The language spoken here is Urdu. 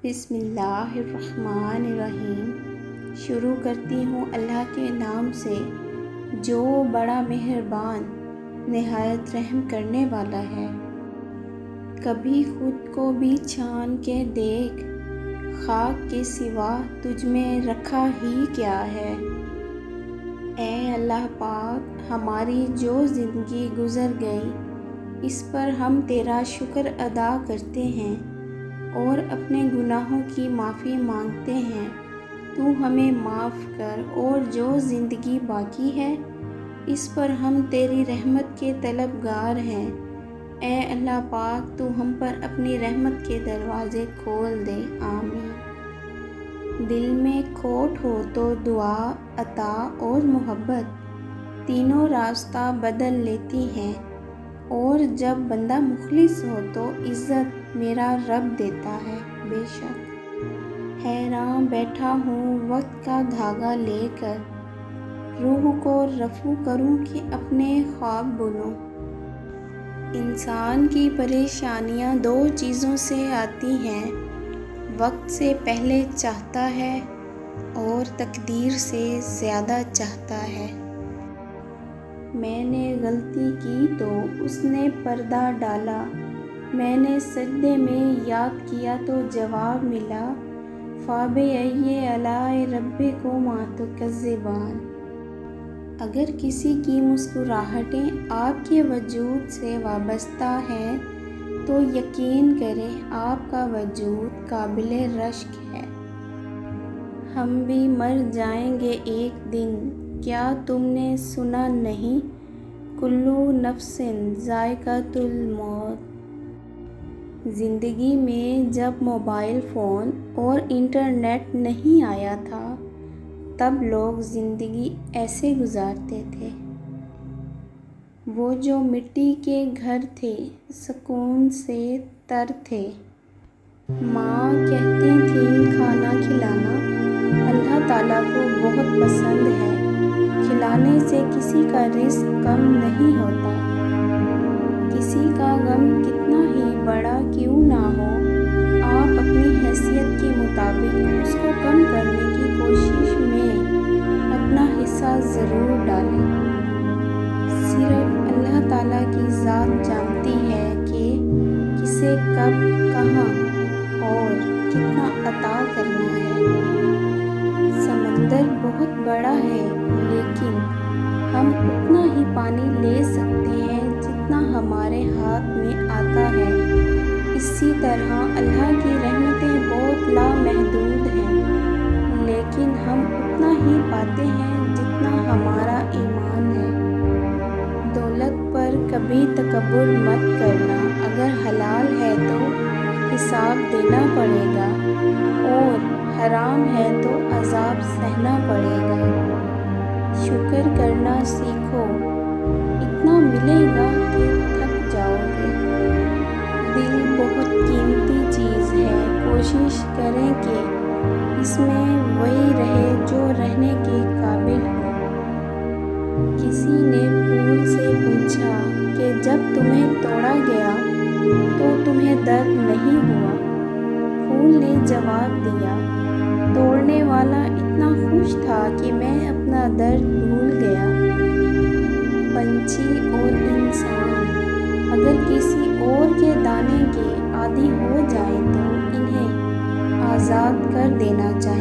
بسم اللہ الرحمن الرحیم۔ شروع کرتی ہوں اللہ کے نام سے جو بڑا مہربان نہایت رحم کرنے والا ہے۔ کبھی خود کو بھی چھان کے دیکھ، خاک کے سوا تجھ میں رکھا ہی کیا ہے۔ اے اللہ پاک، ہماری جو زندگی گزر گئی اس پر ہم تیرا شکر ادا کرتے ہیں اور اپنے گناہوں کی معافی مانگتے ہیں۔ تو ہمیں معاف کر، اور جو زندگی باقی ہے اس پر ہم تیری رحمت کے طلبگار ہیں۔ اے اللہ پاک، تو ہم پر اپنی رحمت کے دروازے کھول دے، آمین۔ دل میں کھوٹ ہو تو دعا، عطا اور محبت تینوں راستہ بدل لیتی ہیں، اور جب بندہ مخلص ہو تو عزت میرا رب دیتا ہے۔ بے شک حیراں بیٹھا ہوں وقت کا دھاگا لے کر، روح کو رفو کروں کہ اپنے خواب بنوں۔ انسان کی پریشانیاں دو چیزوں سے آتی ہیں، وقت سے پہلے چاہتا ہے اور تقدیر سے زیادہ چاہتا ہے۔ میں نے غلطی کی تو اس نے پردہ ڈالا، میں نے سجدے میں یاد کیا تو جواب ملا، فَبِأَيِّ آلَاءِ رَبِّكُمَا تُكَذِّبَانِ۔ اگر کسی کی مسکراہٹیں آپ کے وجود سے وابستہ ہیں تو یقین کریں آپ کا وجود قابل رشک ہے۔ ہم بھی مر جائیں گے ایک دن، کیا تم نے سنا نہیں، کلُّ نفس ذائقۃ الموت۔ زندگی میں جب موبائل فون اور انٹرنیٹ نہیں آیا تھا تب لوگ زندگی ایسے گزارتے تھے۔ وہ جو مٹی کے گھر تھے سکون سے تر تھے۔ ماں کہتی تھیں کھانا کھلانا اللہ تعالیٰ کو بہت پسند ہے، کھلانے سے کسی کا رزق کم نہیں ہوتا۔ کسی کا غم کتنا ہی بڑا کیوں نہ ہو، آپ اپنی حیثیت کے مطابق اس کو کم کرنے کی کوشش میں اپنا حصہ ضرور ڈالیں۔ صرف اللہ تعالیٰ کی ذات جانتی ہے کہ کسے کب، کہاں اور کتنا عطا کرنا ہے۔ سمندر بہت بڑا ہے لیکن ہم اتنا ہی پانی لے سکتے ہیں جتنا ہمارے ہاتھ میں آتا ہے۔ اسی طرح اللہ کی رحمتیں بہت لامحدود ہیں لیکن ہم اتنا ہی پاتے ہیں جتنا ہمارا ایمان ہے۔ دولت پر کبھی تکبر مت کرنا، اگر حلال ہے تو حساب دینا پڑے گا اور حرام ہے تو عذاب سہنا پڑے گا۔ شکر کرنا سیکھو، اتنا ملے گا کہ تھک جاؤ گے۔ دل بہت قیمتی چیز ہے، کوشش کریں کہ اس میں وہی رہے جو رہنے کے قابل ہو۔ کسی نے پھول سے پوچھا کہ جب تمہیں توڑا گیا تو تمہیں درد نہیں ہوا؟ پھول نے جواب دیا، توڑنے والا اتنا خوش تھا کہ میں اپنا درد بھول گیا۔ پنچھی اور انسان اگر کسی اور کے دانے کے عادی ہو جائیں تو انہیں آزاد کر دینا چاہیے۔